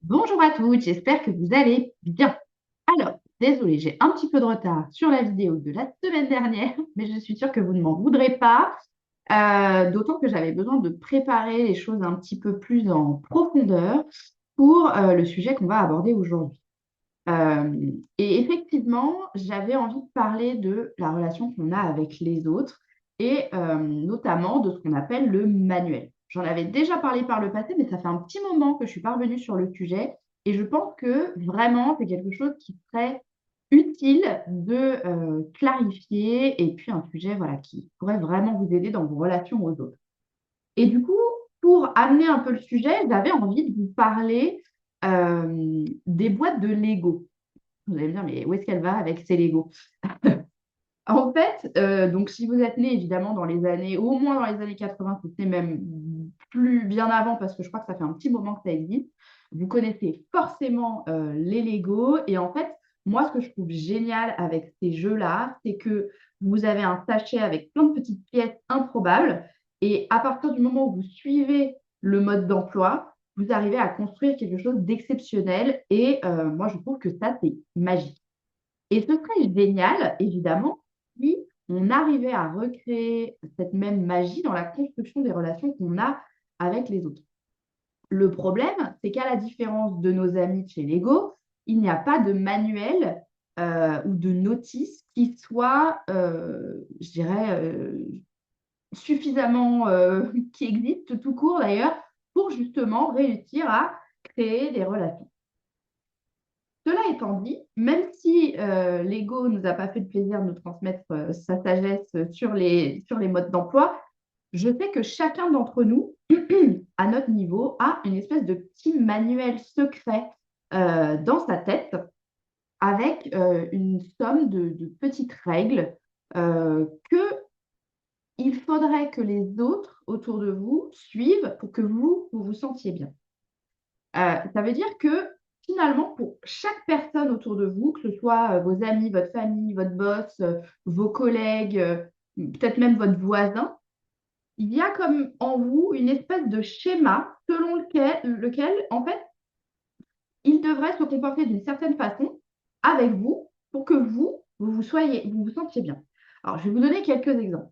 Bonjour à tous, j'espère que vous allez bien. Alors, désolée, j'ai un petit peu de retard sur la vidéo de la semaine dernière, mais je suis sûre que vous ne m'en voudrez pas, d'autant que j'avais besoin de préparer les choses un petit peu plus en profondeur pour le sujet qu'on va aborder aujourd'hui. Et effectivement, j'avais envie de parler de la relation qu'on a avec les autres et notamment de ce qu'on appelle le manuel. J'en avais déjà parlé par le passé, mais ça fait un petit moment que je suis pas revenue sur le sujet et je pense que vraiment c'est quelque chose qui serait utile de clarifier et puis un sujet voilà, qui pourrait vraiment vous aider dans vos relations aux autres. Et du coup, pour amener un peu le sujet, j'avais envie de vous parler des boîtes de Lego. Vous allez me dire, mais où est-ce qu'elle va avec ses Legos? En fait, donc si vous êtes né évidemment dans les années, au moins dans les années 80, c'était même plus bien avant parce que je crois que ça fait un petit moment que ça existe, vous connaissez forcément les Legos. Et en fait, moi, ce que je trouve génial avec ces jeux-là, c'est que vous avez un sachet avec plein de petites pièces improbables. Et à partir du moment où vous suivez le mode d'emploi, vous arrivez à construire quelque chose d'exceptionnel. Et moi, je trouve que ça, c'est magique. Et ce serait génial, évidemment, si on arrivait à recréer cette même magie dans la construction des relations qu'on a avec les autres. Le problème, c'est qu'à la différence de nos amis de chez Lego, il n'y a pas de manuel ou de notice qui soit, je dirais, suffisamment, qui existe tout court d'ailleurs, pour justement réussir à créer des relations. Cela étant dit, même si l'ego ne nous a pas fait le plaisir de nous transmettre sa sagesse sur les modes d'emploi, je sais que chacun d'entre nous, à notre niveau, a une espèce de petit manuel secret dans sa tête avec une somme de petites règles que il faudrait que les autres autour de vous suivent pour que vous vous sentiez bien. Ça veut dire que finalement, pour chaque personne autour de vous, que ce soit vos amis, votre famille, votre boss, vos collègues, peut-être même votre voisin, il y a comme en vous une espèce de schéma selon lequel en fait, il devrait se comporter d'une certaine façon avec vous pour que vous vous sentiez bien. Alors, je vais vous donner quelques exemples.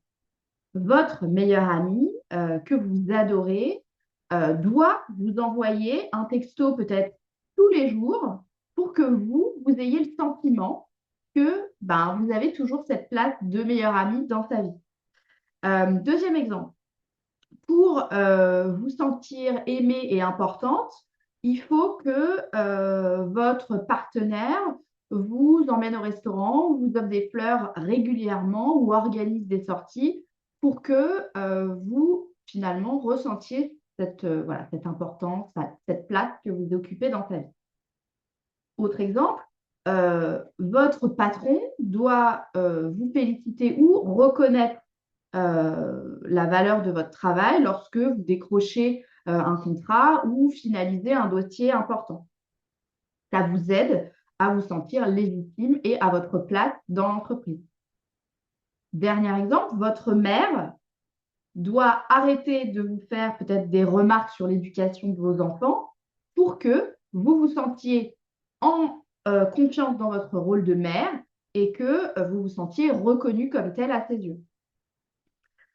Votre meilleur ami que vous adorez doit vous envoyer un texto peut-être tous les jours pour que vous ayez le sentiment que ben, vous avez toujours cette place de meilleur ami dans sa vie. Deuxième exemple, pour vous sentir aimée et importante, il faut que votre partenaire vous emmène au restaurant, vous offre des fleurs régulièrement ou organise des sorties pour que vous, finalement, ressentiez voilà, cette importance, cette place que vous occupez dans sa vie. Autre exemple, votre patron doit vous féliciter ou reconnaître la valeur de votre travail lorsque vous décrochez un contrat ou finalisez un dossier important. Ça vous aide à vous sentir légitime et à votre place dans l'entreprise. Dernier exemple, votre mère doit arrêter de vous faire peut-être des remarques sur l'éducation de vos enfants pour que vous vous sentiez en confiance dans votre rôle de mère et que vous vous sentiez reconnu comme tel à ses yeux.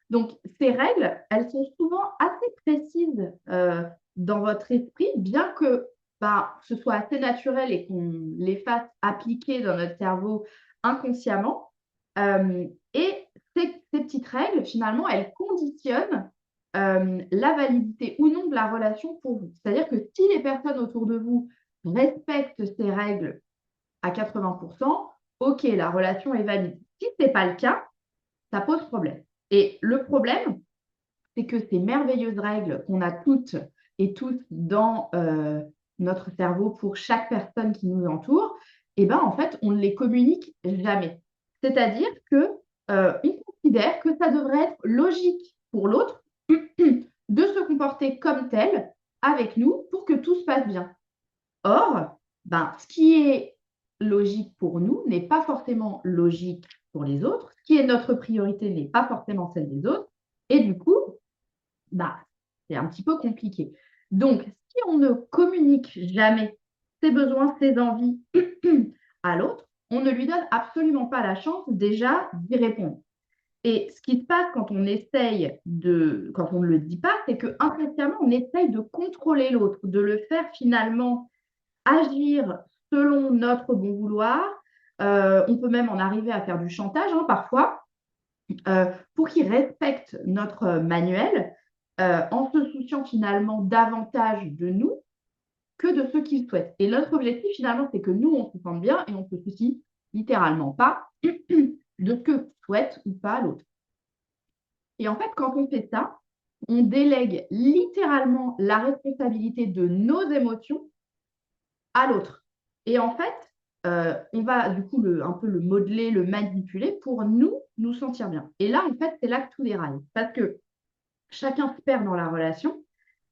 Donc, ces règles, elles sont souvent assez précises dans votre esprit, bien que bah, ce soit assez naturel et qu'on les fasse appliquer dans notre cerveau inconsciemment. Et ces petites règles, finalement, elles conditionnent la validité ou non de la relation pour vous. C'est-à-dire que si les personnes autour de vous respectent ces règles à 80%, OK, la relation est valide. Si ce n'est pas le cas, ça pose problème. Et le problème, c'est que ces merveilleuses règles qu'on a toutes et tous dans notre cerveau pour chaque personne qui nous entoure, eh ben, en fait, on ne les communique jamais. C'est-à-dire que on considère que ça devrait être logique pour l'autre de se comporter comme tel avec nous pour que tout se passe bien. Or, ben, ce qui est logique pour nous n'est pas forcément logique pour les autres. Ce qui est notre priorité n'est pas forcément celle des autres. Et du coup, bah, c'est un petit peu compliqué. Donc, ce si on ne communique jamais ses besoins, ses envies à l'autre, on ne lui donne absolument pas la chance déjà d'y répondre. Et ce qui se passe quand on quand on ne le dit pas, c'est que inconsciemment, on essaye de contrôler l'autre, de le faire finalement agir selon notre bon vouloir. On peut même en arriver à faire du chantage parfois, pour qu'il respecte notre manuel, en se souciant finalement davantage de nous que de ce qu'il souhaite. Et notre objectif finalement, c'est que nous, on se sente bien et on se soucie littéralement pas de ce que souhaite ou pas l'autre. Et en fait, quand on fait ça, on délègue littéralement la responsabilité de nos émotions à l'autre. Et en fait, on va du coup un peu le modeler, le manipuler pour nous sentir bien. Et là, en fait, c'est là que tout déraille. Parce que chacun se perd dans la relation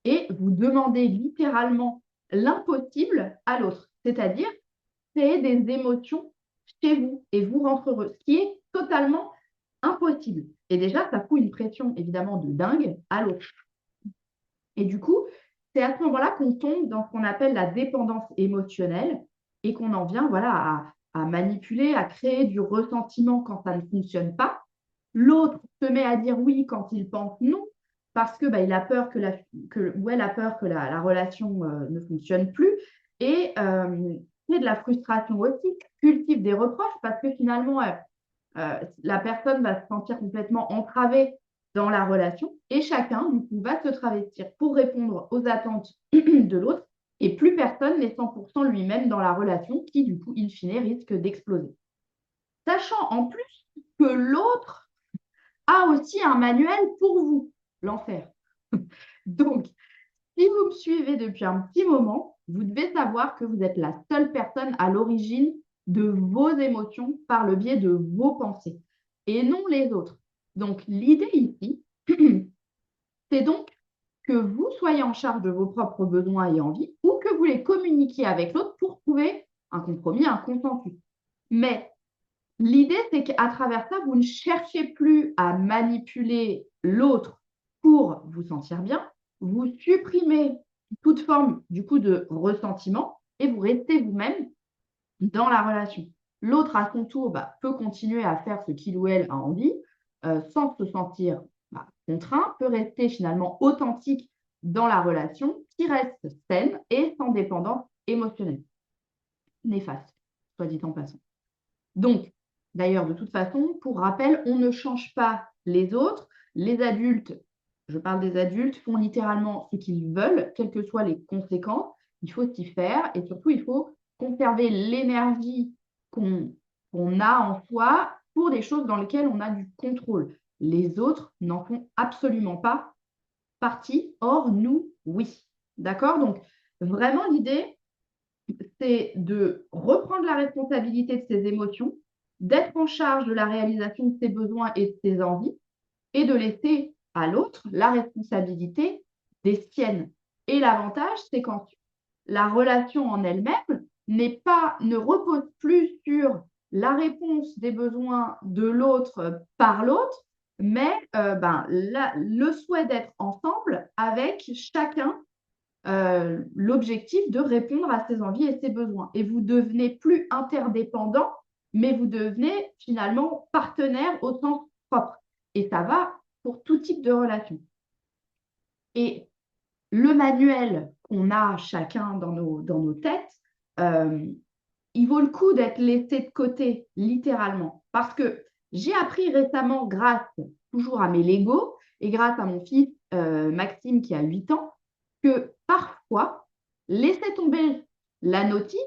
et vous demandez littéralement l'impossible à l'autre. C'est-à-dire créer des émotions chez vous et vous rendre heureux, ce qui est totalement impossible. Et déjà, ça fout une pression évidemment de dingue à l'autre. Et du coup, c'est à ce moment-là qu'on tombe dans ce qu'on appelle la dépendance émotionnelle et qu'on en vient à manipuler, à créer du ressentiment quand ça ne fonctionne pas. L'autre se met à dire oui quand il pense non, parce que il a peur ou elle a peur que la relation ne fonctionne plus. Et c'est de la frustration aussi, cultive des reproches, parce que finalement, la personne va se sentir complètement entravée dans la relation et chacun, du coup, va se travestir pour répondre aux attentes de l'autre et plus personne n'est 100% lui-même dans la relation qui, du coup, in fine, risque d'exploser. Sachant en plus que l'autre a aussi un manuel pour vous, l'enfer. Donc, si vous me suivez depuis un petit moment, vous devez savoir que vous êtes la seule personne à l'origine de vos émotions par le biais de vos pensées et non les autres. Donc, l'idée ici, c'est donc que vous soyez en charge de vos propres besoins et envies ou que vous les communiquiez avec l'autre pour trouver un compromis, un consensus. Mais l'idée, c'est qu'à travers ça, vous ne cherchez plus à manipuler l'autre pour vous sentir bien. Vous supprimez toute forme, du coup, de ressentiment et vous restez vous-même dans la relation. L'autre, à son tour, peut continuer à faire ce qu'il ou elle a envie sans se sentir contraint, peut rester finalement authentique dans la relation qui reste saine et sans dépendance émotionnelle. Néfaste, soit dit en passant. Donc, d'ailleurs, de toute façon, pour rappel, on ne change pas les autres. Les adultes, je parle des adultes, font littéralement ce qu'ils veulent, quelles que soient les conséquences. Il faut s'y faire et surtout, il faut conserver l'énergie qu'on a en soi pour des choses dans lesquelles on a du contrôle. Les autres n'en font absolument pas partie. Or, nous, oui. D'accord? Donc, vraiment, l'idée, c'est de reprendre la responsabilité de ses émotions, d'être en charge de la réalisation de ses besoins et de ses envies, et de laisser à l'autre la responsabilité des siennes. Et l'avantage, c'est quand la relation en elle-même ne repose plus sur la réponse des besoins de l'autre par l'autre, mais le souhait d'être ensemble avec chacun l'objectif de répondre à ses envies et ses besoins. Et vous devenez plus interdépendant, mais vous devenez finalement partenaire au sens propre. Et ça va pour tout type de relation. Et le manuel qu'on a chacun dans nos têtes, il vaut le coup d'être laissé de côté, littéralement. Parce que j'ai appris récemment, grâce toujours à mes Legos et grâce à mon fils Maxime qui a 8 ans, que parfois, laisser tomber la notice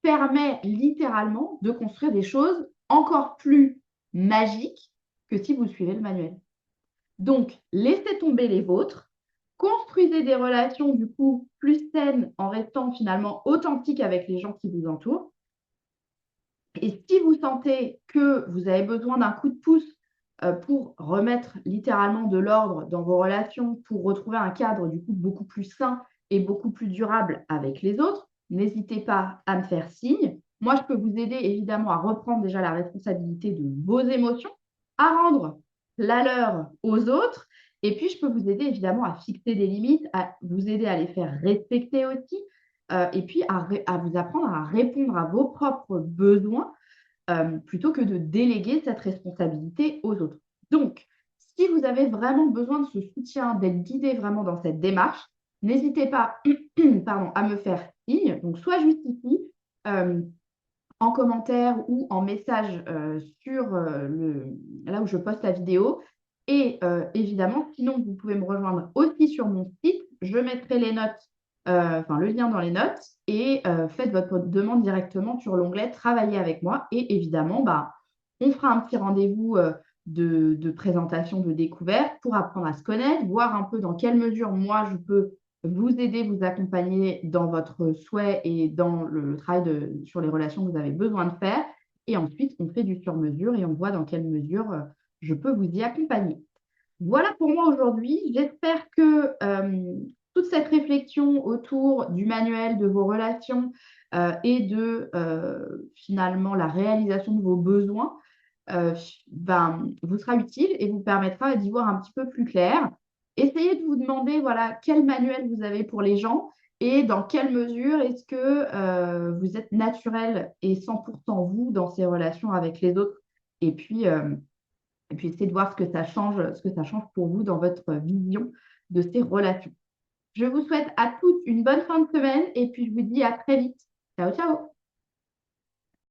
permet littéralement de construire des choses encore plus magiques que si vous suivez le manuel. Donc, laissez tomber les vôtres, construisez des relations du coup plus saines en restant finalement authentique avec les gens qui vous entourent. Et si vous sentez que vous avez besoin d'un coup de pouce pour remettre littéralement de l'ordre dans vos relations, pour retrouver un cadre du coup beaucoup plus sain et beaucoup plus durable avec les autres, n'hésitez pas à me faire signe. Moi, je peux vous aider évidemment à reprendre déjà la responsabilité de vos émotions, à rendre la leur aux autres Et puis, je peux vous aider évidemment à fixer des limites, à vous aider à les faire respecter aussi, et puis à vous apprendre à répondre à vos propres besoins, plutôt que de déléguer cette responsabilité aux autres. Donc, si vous avez vraiment besoin de ce soutien, d'être guidé vraiment dans cette démarche, n'hésitez pas pardon, à me faire signe. Donc, soit juste ici, euh, en commentaire ou en message sur là où je poste la vidéo. Et évidemment, sinon, vous pouvez me rejoindre aussi sur mon site. Je mettrai les notes, enfin le lien dans les notes et faites votre demande directement sur l'onglet Travailler avec moi. Et évidemment, bah, on fera un petit rendez-vous de présentation, de découverte pour apprendre à se connaître, voir un peu dans quelle mesure moi je peux vous aider, vous accompagner dans votre souhait et dans le travail sur les relations que vous avez besoin de faire. Et ensuite, on fait du sur-mesure et on voit dans quelle mesure je peux vous y accompagner. Voilà pour moi aujourd'hui. J'espère que toute cette réflexion autour du manuel de vos relations et de finalement la réalisation de vos besoins vous sera utile et vous permettra d'y voir un petit peu plus clair. Essayez de vous demander voilà, quel manuel vous avez pour les gens et dans quelle mesure est-ce que vous êtes naturel et 100% vous dans ces relations avec les autres. Et puis, euh, et puis essayez de voir ce que ça change pour vous dans votre vision de ces relations. Je vous souhaite à toutes une bonne fin de semaine et puis je vous dis à très vite. Ciao, ciao!